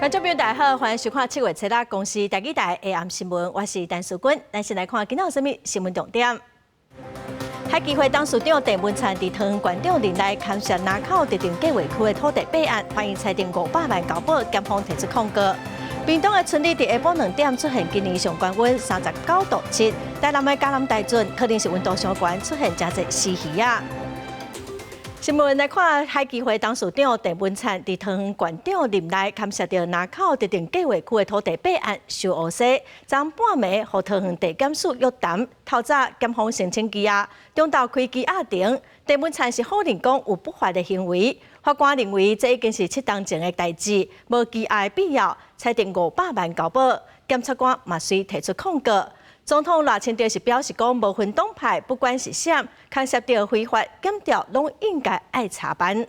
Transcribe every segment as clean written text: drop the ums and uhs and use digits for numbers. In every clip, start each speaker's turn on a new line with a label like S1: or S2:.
S1: 观众朋友大家好，欢迎收看7月7日公司台语台 AM 新闻，我是陈淑君。咱先来看今仔有啥物新闻重点。海基会董事长郑文灿伫桃园县长任内勘涉南口特定计划区的土地弊案，反映裁定500万交保，检方提出控告。屏东的村里伫下晡2点出现今年上高温39.7度，台南的嘉南大圳可能是温度上高，出现真侪死鱼啊。新闻来看，海基会董事长郑文灿伫桃园县长任内勘涉到南口特定计划区的土地弊案受诬塞，昨半暝互桃园地检署约谈。透早检方申请羁押，中昼开羁押庭。郑文灿是否认讲有不法的行为？法官认为这已经是7年前的代志，无羁押的必要，裁定500万交保。检察官嘛遂提出控告。总统赖清德是表示讲，无分党派，不管是啥，牵涉到非法检调，拢应该爱查办。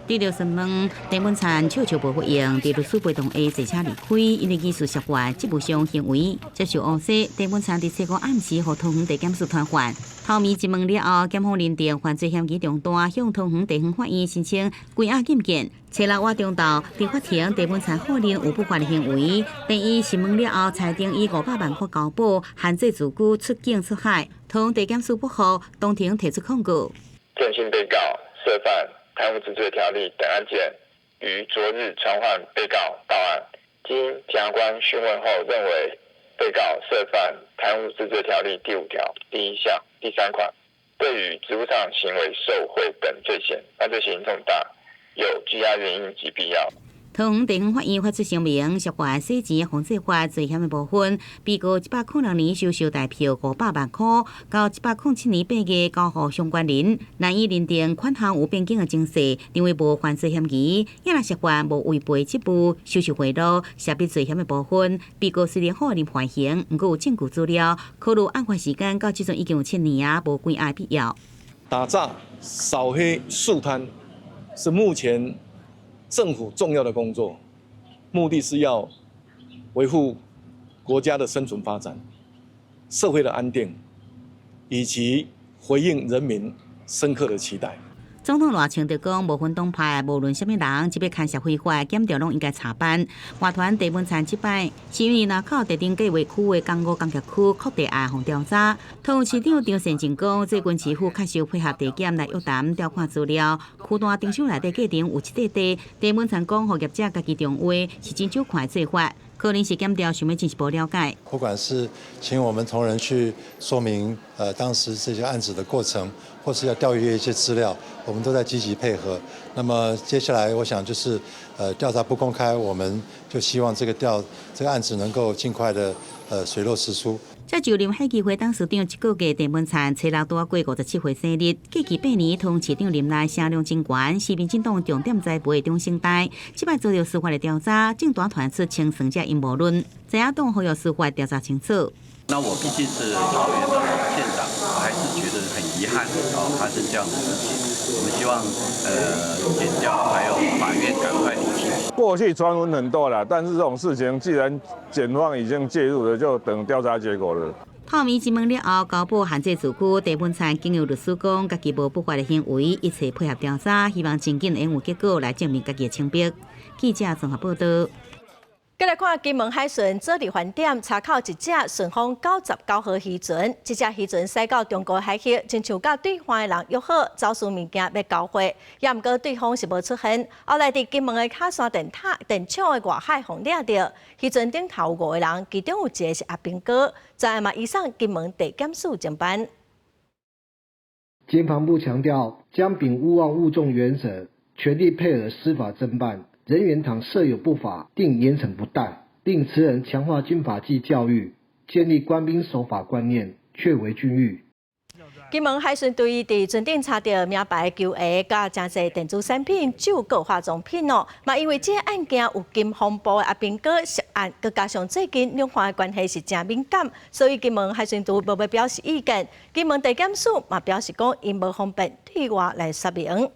S2: 第六审问，郑文灿悄悄无回应，伫律师陪同下坐车离开，因为技术涉外职务上行为接受诬塞。郑文灿伫7月暗时，互桃园地检署传唤。透暝一问了后，检方认定犯罪嫌疑重大，向桃园地方法院申请羁押禁见。7日晚中昼，伫法庭，郑文灿否认有不法的行为，但伊审问了后，裁定以500万块交保，限制自居出境出海。桃园地检署不服，当庭提出控告。
S3: 郑姓被告涉犯贪污治罪条例等案件，于昨日传唤被告到案。经检察官讯问后，认为被告涉犯贪污治罪条例第5条第1项第3款，对于职务上行为受贿等罪嫌，犯罪嫌疑重大，有羁押原因及必要。
S2: 桃园地方法院发出声明，涉外洗钱防治法罪嫌的部分，被告102年收受代票500万块，到107年8月交予相关人，难以认定款项有变更的情势，认为无犯罪嫌疑。也若涉外无违背职务、收受贿赂、涉别罪嫌的部分，被告虽然获认缓刑，不过有证据资料，考虑案发时间到即阵已经有7年啊，无归案必要。
S4: 打诈、扫黑、肃贪是目前政府重要的工作，目的是要维护国家的生存发展、社会的安定，以及回应人民深刻的期待。
S2: 总统赖清德讲，无分党派，无论什么人，只要牵涉非法检调，拢应该查办。外团郑文灿这摆是因为南口特定计划区的江湖工业区扩地案互调查。桃园市长张善政讲，这军市府确实配合地检来约谈调看资料，区段丁手内底计程有一块地。郑文灿讲，互业者家己重话是真少看做法。可能是检调想要进一步了解，
S5: 不管是请我们同仁去说明当时这些案子的过程，或是要调阅一些资料，我们都在积极配合。那么接下来我想就是调查不公开，我们就希望这个案子能够尽快的水落石出。
S2: 这就任海基会董事长1个月，郑文灿7日拄过57岁生日，过去8年同市长任内声量真悬，是民进党重点栽培的中生代。这摆遭到司法的调查，政党传出清算者阴谋论，在野党呼吁司法调查清楚。
S6: 那我毕竟是桃园的县长，我还是觉得很遗憾发生这样的事情。我们希望检调还有法院赶快理清。
S7: 过去传闻很多了，但是这种事情既然检方已经介入了，就等调查结果了。
S2: 透暝一问了后，交保限制自居。郑文灿经由律师讲，家己无不法的行为，一切配合调查，希望尽紧的有结果来证明家己的清白。记者综合报道。
S1: 再来看金门海巡做伫饭店查扣一只顺丰99号渔船，这只渔船驶到中国海域，亲像甲对方的人约好，找输物件要交换，也毋过对方是无出现。后来伫金门的卡山电厂的外海互掠到，渔船顶头有5个人，其中有1个是阿兵哥，昨下嘛移送金门地检署侦办。
S8: 经防部强调，将秉勿忘勿纵原则，全力配合司法侦办。人员倘设有不法，定严惩不贷，令持人强化军法纪教育，建立官兵守法观念，确为军誉。
S1: 金门海巡队伫船顶查到名牌球鞋、甲真侪电子产品、酒、个化妆品哦。嘛，因为这个案件有金防部的阿兵哥涉案，佮加上最近两方的关系是真敏感，所以金门海巡队无要表示意见。金门地检署嘛表示讲，因无方便对外来说明。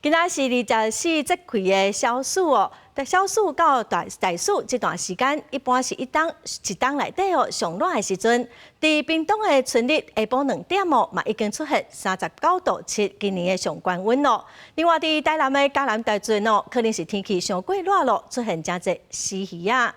S1: 今仔是24节气的小暑哦，但小暑到大暑这段时间，一般是一冬内底上热的时阵。伫屏东的春日下晡2点嘛已经出现39.7度，今年的上关温咯。另外，伫台南的嘉南大圳可能是天气上过热咯，出现真侪死鱼啊。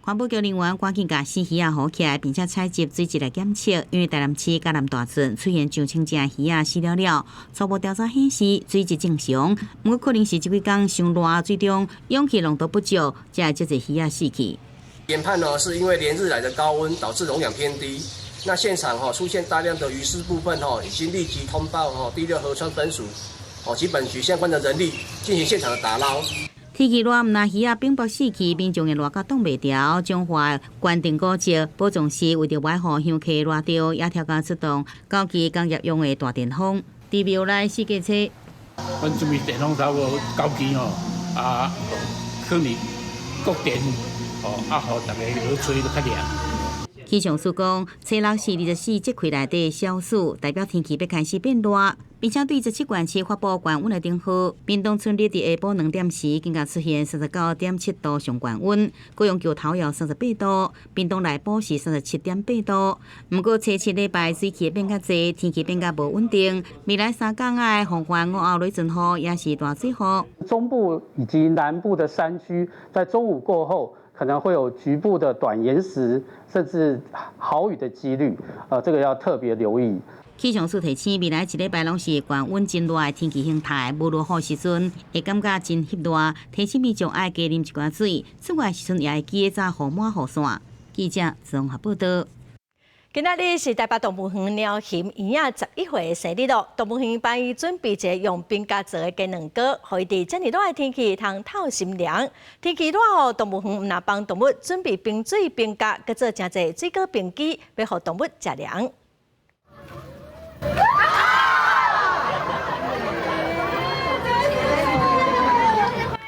S2: 环保局人员赶紧把死鱼仔好起来，并且采集水质来检测，因为台南市嘉南大圳出现上千只鱼仔死了。初步调查显示，水质正常，不过可能是这几天上热，水中氧气浓度不足，才会这些鱼仔死去。
S9: 研判呢，是因为连日来的高温导致容量偏低。那现场出现大量的鱼尸部分已经立即通报第6河川分署及本局相关的人力进行现场的打捞。
S2: 天气热，毋但鱼仔冰雹死去，民众的热甲挡袂牢。中华关定古迹保重室为着歹互香客热着，也调工出动高级工业用的大电风，伫庙内四界车。
S10: 阮准备电风差不多9支可能国电互大家好吹就较凉。
S2: 气象署讲，初6是24节气内底小暑，代表天气要开始变热，并且对17县市发布高温的警告。屏东春日伫下晡2点时，更加出现39.7度上高温，高雄桥头要38度，屏东内埔是37.8度。不过初7礼拜水气变较济，天气变较无稳定。未来3天的防范午后雷阵雨也是大水雨。
S11: 中部以及南部的山区，在中午过后，可能会有局部的短延时，甚至豪雨的几率，这个要特别留意。
S2: 气象署提醒，未来1礼拜拢是高温真热的天气形态，无落雨时阵会感觉真翕热，提醒民众爱加啉一罐水，出外时阵也会记得早雨满雨伞。记者综合报道。
S1: 今仔日是台北动物园鸟熊圆仔11岁的生日咯，动物园帮伊准备一个用冰架做的鸡卵糕，可以伫这么热的天气通透心凉。天气热哦，动物园毋但帮动物准备冰水冰架，佮做真侪水果冰机，要互动物食凉。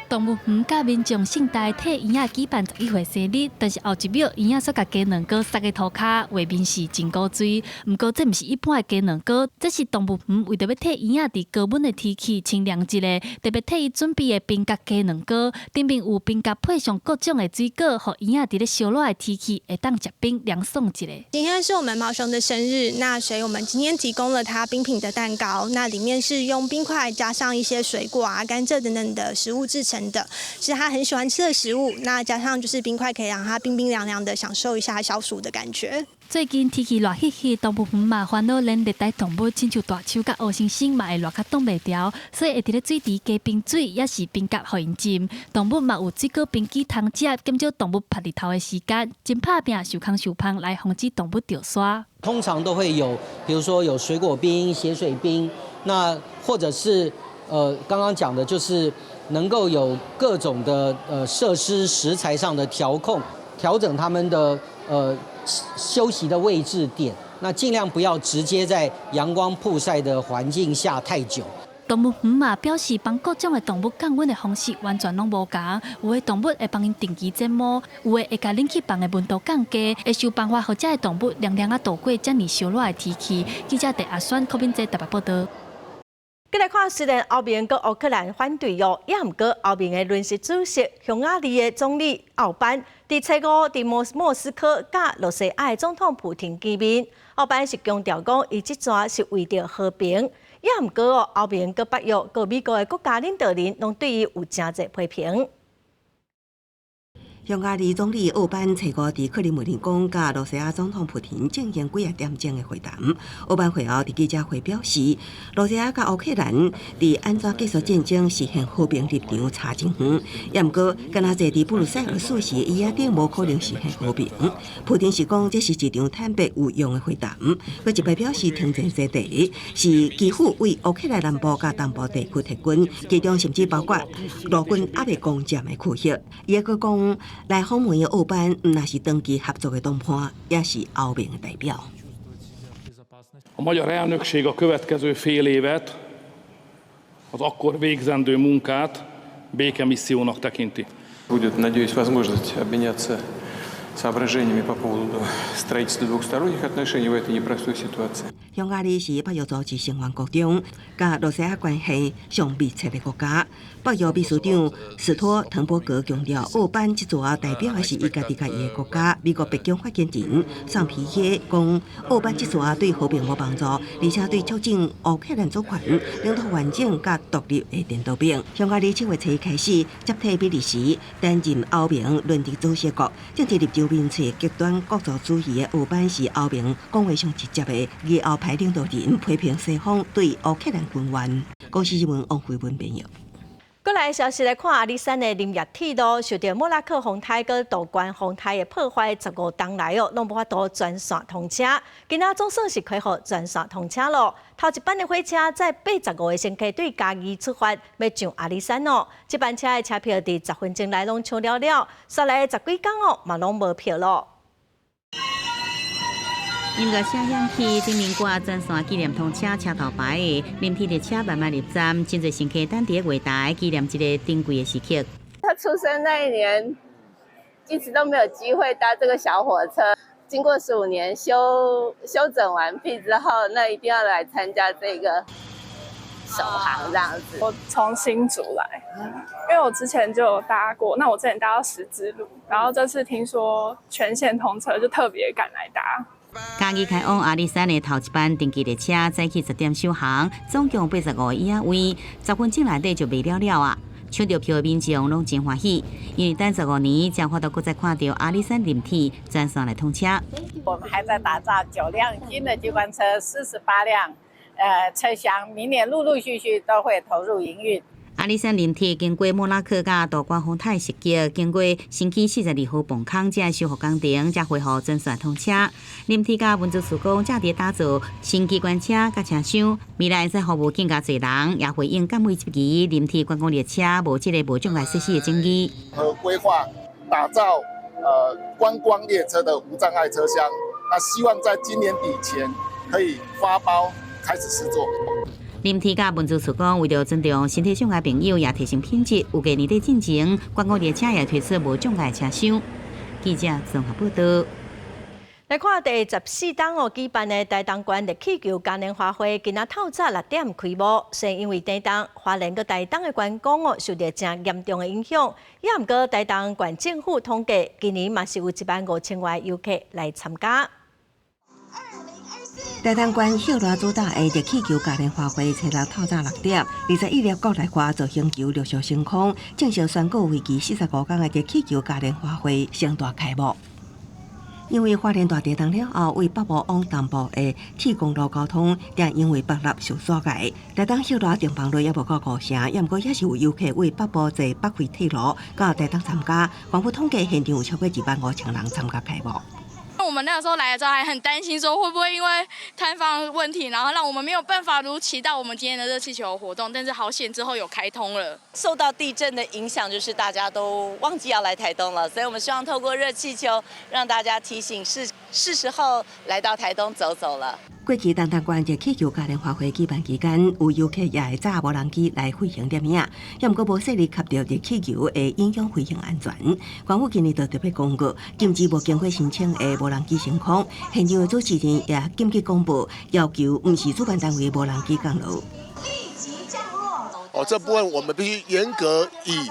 S12: 动物园甲民众盛大替圆仔举办11岁生日，但是后一秒圆仔所甲鸡卵糕塞个涂骹，画面是真古锥。不过这毋是一般的鸡卵糕，这是动物园为着要替圆仔伫高温的天气清凉一个，特别替伊准备的冰角鸡卵糕，顶面有冰角配上各种的水果，互圆仔伫咧烧热的天气会当食冰凉爽一个。
S13: 今天是我们毛熊的生日，那所以我们今天提供了它冰品的蛋糕，那里面是用冰块加上一些水果甘蔗等等的食物制成的，是他很喜欢吃的食物。那加上就是冰块，可以让他冰冰凉凉的享受一下消暑的感觉。
S12: 最近天气热热热，动物园嘛烦恼连热带动物，亲像大手甲黑猩猩嘛会热甲挡袂牢，所以会伫咧水池加冰水，也是冰甲互因浸。动物嘛有水果冰机通食，减少动物晒日头的时间，真拍拼受康受胖来防止动物掉沙。
S14: 通常都会有，比如说有水果冰、血水冰，那或者是刚刚讲的就是能够有各种的设施食材上的调控，调整他们的休息的位置点，那尽量不要直接在阳光曝晒的环境下太久。
S12: 动物园嘛表示，帮各种的动物降温的方式完全拢无同，有的动物会帮因定期折毛，有的会甲冷气房的温度降低，会想办法互这的动物凉凉啊度过这么烧热的天气。记者阿选柯敏哲台北报道。
S1: 再来看，虽然后面个乌克兰反对哦，也毋过后面的临时主席匈牙利的总理奥班，伫初5伫莫斯科甲罗西亚的总统普廷见面。奥班是强调讲，伊即阵是为着和平，也毋过哦，后面个北约个美国的国家领导人拢对伊有真侪批评。
S15: 匈牙利总理奥班初5伫克里姆林宫甲罗西亚总统普廷进行几点钟的会谈。奥班会后伫记者会表示，罗西亚甲乌克兰伫安怎结束战争实现和平立场差真远，也毋过敢若坐伫布鲁塞尔时时，伊也定无可能实现和平。普廷是讲这是一场坦白有用的会谈，佮一摆表示停战制地是几乎为乌克兰南部甲东部地区提供，其中甚至包括陆军还未攻占的区域。伊还佮讲。来访问的奥班，唔那是长期合作嘅同伴，也是欧盟嘅代表。
S16: A magyar elnökség a következő fél évet az akkor végzendő munkát békemissziónak tekinti.
S17: Будет, надеюсь, возможность обменяться соображениями по поводу строительства двухсторонних отношений в этой непростой ситуации.
S15: 匈牙利是北约组织成员国中，甲罗西亚关系上密切的国家。北约秘书长斯托滕伯格强调，欧班这座代表的是伊家己的国家。美国北京发言人桑皮耶讲，欧班这座对和平无帮助，而且对促进乌克兰主权、领土完整甲独立的颠倒兵。匈牙利7月7日开始接替比利时担任欧盟轮值主席国，政治立场明确极端国族主义的欧班是欧盟讲话上直接的以欧派领导人批评西方对乌克兰军援。公司新闻王慧文编译。
S1: 过来消息来看，阿里山的林业铁路受到莫拉克风台跟道关风台的破坏，15天来拢无法度全线通车。今仔总算是开放全线通车咯。头一班的火车在85个星期对嘉义出发，要上阿里山哦。这班车的车票伫10分钟内拢抢了，煞来10几天哦，嘛拢无票咯。
S2: 音乐声响起，顶面挂全线纪念通车车头牌的林铁列车慢慢入站，真侪乘客等伫月台纪念这个珍贵的时刻。
S18: 他出生那一年，一直都没有机会搭这个小火车。经过15年修整完毕之后，那一定要来参加这个首航这样子。
S19: 我从新竹来，因为我之前就有搭过，那我之前搭到十字路，然后这次听说全线通车，就特别赶来搭。
S2: 嘉义开往阿里山的头一班登记列车，早起10点首航，总共85个椅仔位，10分钟内底就卖了啊！抢到票的民众拢真欢喜，因为等15年才法度再看到阿里山林铁全线来通车。
S20: 我们还在打造9辆新的机关车，48辆车厢，明年陆陆续续都会投入营运。
S2: 阿里山林铁经过莫拉克甲道关风台设计，经过星期42号磅空才修复工程，才恢复全线通车。林铁甲文资施工正伫打造新机关车甲车厢，未来会服务更加侪人，也回应减每一期林铁观光列车无这个无障碍设施的争议。
S21: 和规划打造观光列车的无障碍车厢，那希望在今年底前可以发包开始施作。
S2: 林铁甲文资施工为了尊重身体障碍朋友，也提升品质。有个年底进前，观光列车也推出无障碍车厢。记者综合报道。
S1: 来看第14档举办的台东县热气球嘉年华会，今仔透早6点开幕。虽然因为台东、花莲佮台东的观光受到真严重的影响，也毋过台东县政府统计，今年嘛是有15000外游客来参加。
S15: 台东县秀罗主打的热气球嘉年华会，初六透早6点，21粒国内外造型球陆续升空，正式宣告为期45天的热气球嘉年华会盛大开幕。因为花莲大地震了后，为北部往东部的铁公路交通，但因为北路受阻碍，台东秀罗订房率也无到5成，也毋过也是有游客为北部坐北回铁路到台东参加。官府统计现场有超过15000人参加开幕。
S22: 我们那个时候来的时候还很担心，说会不会因为摊方问题，然后让我们没有办法如期到我们今天的热气球活动。但是好险之后有开通了。
S23: 受到地震的影响，就是大家都忘记要来台东了，所以我们希望透过热气球让大家提醒是时候来到台东走走了。
S15: 过去东东县热气球嘉年华会举办期间，有游客也会载无人机来飞行摄影，也毋过无细力及到热气球会影响飞行安全。官府今年就特别公告，禁止无经过申请的无人机升空。现场的主持人也紧急公布，要求毋是主办单位无人机降落。
S24: 这部分我们必须严格以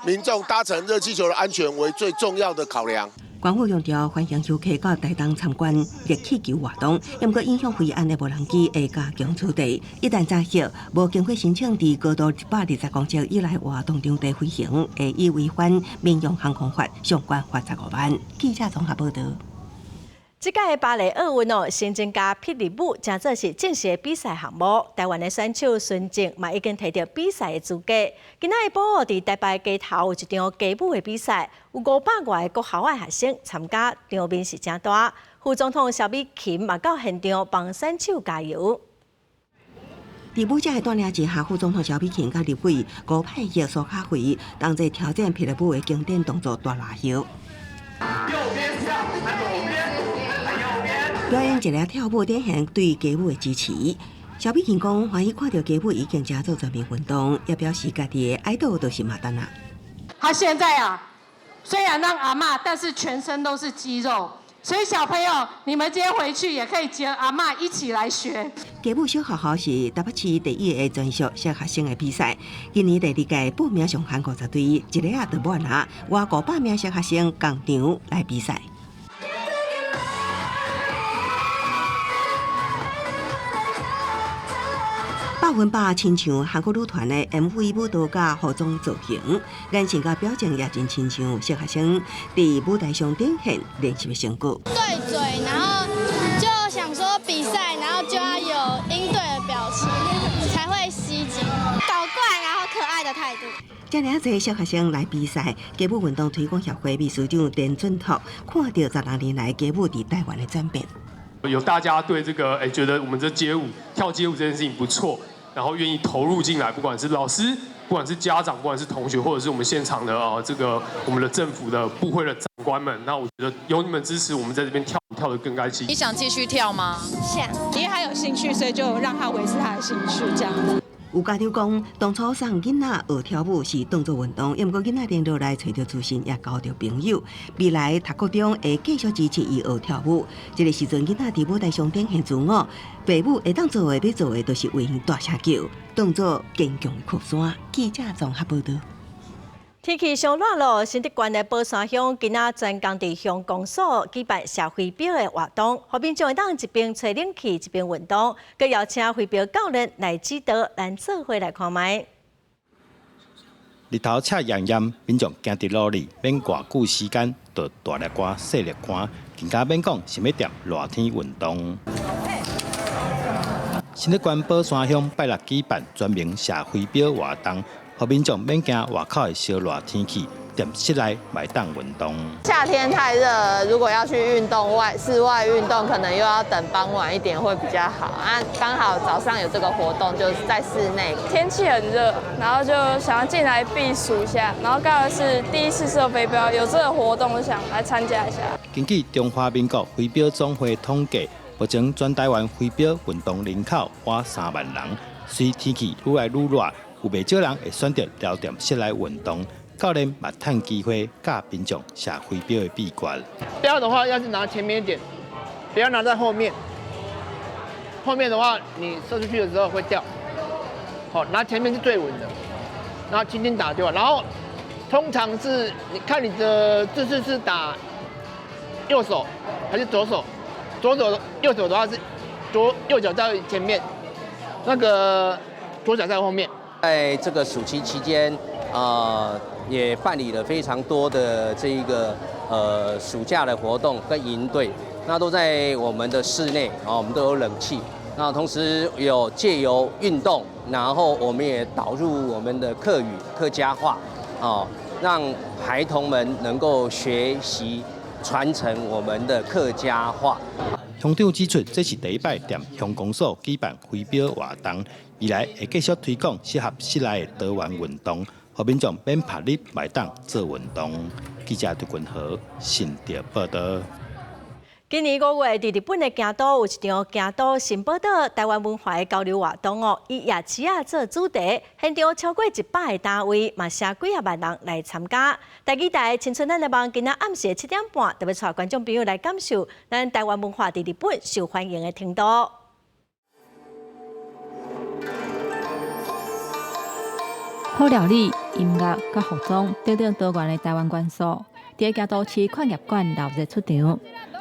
S24: 民众搭乘热气球的安全为最重要的考量。
S15: 官府强调，欢迎游客到台东参观热气球活动，也毋过影响飞安的无人机会加强处理。一旦查获无经过申请伫高度120公尺以内活动场地飞行，会以违反民用航空法相关罚15万。记者综合报道。
S1: 这届巴黎奥运新增加霹雳舞，真做是正式的比赛项目。台湾的选手孙静嘛已经摕到比赛的资格。今仔日晡伫台北街头有一场街舞的比赛，有500外个国校的学生参加，场面是真大。副总统萧美琴嘛到现场帮选手加油。
S15: 伫舞者的带领之下，副总统萧美琴甲立委吴派玉、苏卡惠同齐挑战霹雳舞的经典动作大拉摇。右边跳，左边。表演一个跳舞典型对街舞的支持。萧美琴讲，欢喜看到街舞已经做全民运动，也表示家己的爱豆就是马丹娜。
S20: 他现在
S3: 虽然让阿嬷，但是全身都是肌肉。所以小朋友，你们今天回去也可以接阿嬷一起来学。
S15: 家母小学校是台北市第一个专属小学生的比赛，今年第2届报名上限50队，一个就满啊，外500名小学生共场来比赛。100%亲像韩国女团的 MV 舞蹈甲服装造型，眼神甲表情也真亲像小学生伫舞台上展现练习的成果。
S4: 对嘴，然后就想说比赛，然后就要有应对的表情，才会吸睛，搞怪然后可爱的态度。这
S15: 么侪小学生来比赛，街舞运动推广协会秘书长田俊拓看到10年来街舞伫台湾的转变。
S5: 有大家对这个觉得我们这街舞跳街舞这件事情不错。然后愿意投入进来，不管是老师，不管是家长，不管是同学，或者是我们现场的我们的政府的部会的长官们，那我觉得有你们支持，我们在这边跳得更开心。
S6: 你想继续跳吗？
S4: 想，
S6: 因为他有兴趣，所以就让他维持他的兴趣这样。
S15: 有家长讲，当初送囡仔学跳舞是动作运动，不过囡仔连落来找到自信，也交到朋友。未来读高中会继续支持伊学跳舞。这个时阵，囡仔伫舞台上展现自我，父母会当做的、要做的，都是为因大声叫，当作坚强的靠山。记者综合报道。
S1: 天气上热咯，新竹县的宝山乡今仔专工伫乡公所举办社会表的活动，后面就会当一边吹冷气一边运动，佮邀请会表教练来指导，咱做伙来看卖。
S25: 日头赤炎炎，民众行伫路里，免偌久时间，就大力汗、细力汗，更加免讲是要踮热天运动。新竹县宝山乡拜六举办专门社会表活动。互民众免惊外口的烧热天气，踮室内买当运动。
S26: 夏天太热，如果要去运动室外运动，可能又要等傍晚一点会比较好啊。刚好早上有这个活动，就是在室内。
S19: 天气很热，然后就想要进来避暑一下，然后刚好是第一次射飞镖，有这个活动，就想来参加一下。
S25: 根据中华民国飞镖总会统计，目前全台湾飞镖运动人口约3万人，随天气愈来愈热。有不少人会选择留踮室内运动，教练嘛趁机会教民众射飞镖的秘诀。
S27: 镖的话，要是拿前面一点，不要拿在后面。后面的话，你射出去的时候会掉。好，拿前面是最稳的，然后轻轻打就好。然后通常是你看你的姿势是打右手还是左手？右手的话是右脚在前面，那个左脚在后面。
S28: 在这个暑期期间，也办理了非常多的这一个暑假的活动跟营队，那都在我们的室内，我们都有冷气，那同时有借由运动，然后我们也导入我们的客语客家话，让孩童们能够学习传承我们的客家话。
S25: 乡长指出，这是第一摆踮乡公所举办飞镖活动，未来会继续推广适合室内的多元运动，让民众免拍日买当做运动。记者杜君豪新竹报道。
S1: 今年5月，伫日本的京都有一场京都新宝岛台湾文化的交流活动哦，以夜市做主题，现场超过100个单位，嘛写几万人来参加。台记台青春咱的梦，今仔暗时7点半，特别带观众朋友来感受咱台湾文化伫日本受欢迎的程度。
S29: 好料理、音乐、甲服装等等多元的台湾元素，伫京都市矿业馆热热出场。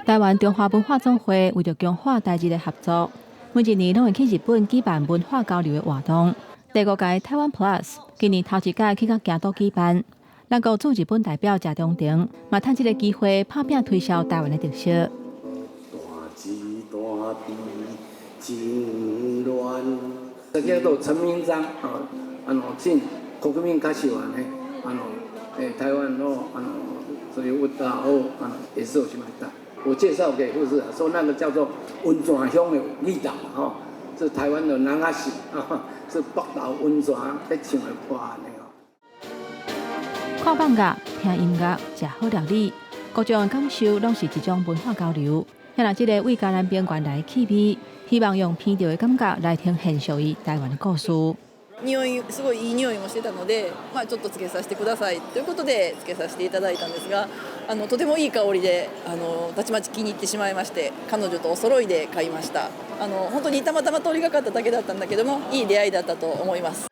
S29: 台湾中华文化总会为着强化台日的合作，每一年拢会去日本举办文化交流的活动。第5届台湾 Plus 今年头一届去到京都举办，咱国驻日本代表谢中庭嘛趁这个机会拍拼推销台湾的特色。
S30: 先到陈明章进国民较喜欢的台湾所以我也是有去买单。我介绍给护士说，那个叫做温泉乡的味道是台湾的南阿市是北投温泉在唱的歌
S29: 看放假、听音乐、食好料理，各种感受拢是一种文化交流。向来这个为嘉南边缘来气味，希望用偏调的感觉来听现属于台湾的故事。
S7: 匂いすごいいい匂いもしてたので、ちょっとつけさせてくださいということでつけさせていただいたんですが、とてもいい香りでたちまち気に入ってしまいまして、彼女とお揃いで買いました。本当にたまたま通りがかっただけだったんだけども、いい出会いだったと思います。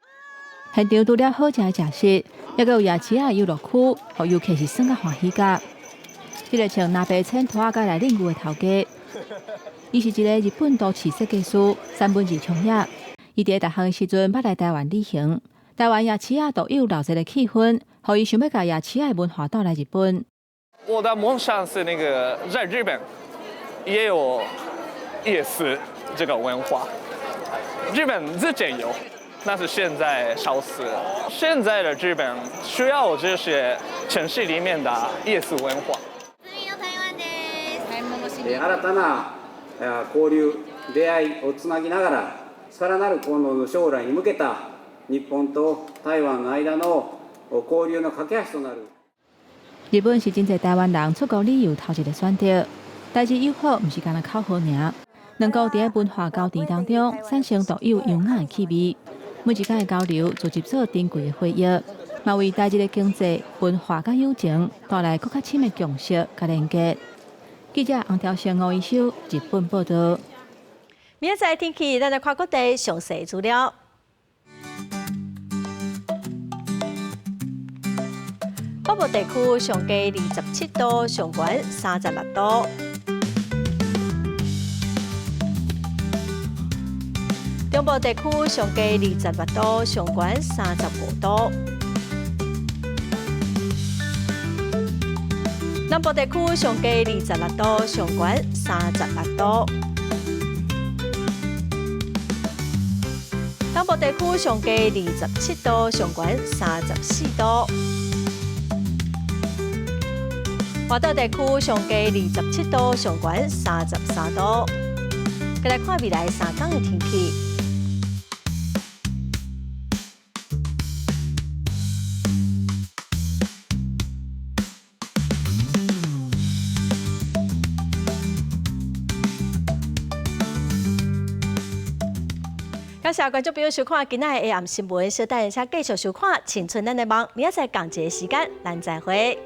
S29: 现场除了好食的食食，也有夜市啊游乐区，互游客是算甲欢喜甲。这个穿蓝白衬拖甲来领舞的头家，伊是一个日本都市设计师，三文治创业。伊伫大学的时阵捌来台湾旅行，台湾夜市啊都有闹热的气氛，互伊想要甲夜市的文化带来日本。
S8: 我的梦想是在日本也有夜市这个文化，日本之前有，但是现在消失了。现在的日本需要这些城市里面的夜市文化。
S30: 新たな交流、出会いをつなぎながら、さらなるこの将来に向けた日本と台湾の間の交流の架け橋となる。
S29: 日本是真侪台湾人出国旅游头一个选择。代志友好，毋是干那口好尔。两国伫文化交织当中，产生独有优雅的气味。每一间的交流，组织做珍贵的回忆，嘛为台日的经济、文化甲友情带来更较深的共识甲连结。记者洪条生、吴一修，日本报道。
S1: 明仔载天气，咱来看各地详细资料。北部地区上低27度，上悬36度。中部地区上低28度，上悬35度。南部地区上低26度，上悬36度。东部地区上低27度，上悬34度。华岛地区上低27度，上悬33度。再来看未来3天的天气。感谢观众朋友收看今仔的 AM 新闻，小等一下继续收看《青春咱的梦》，明仔载同一个时间，咱再会。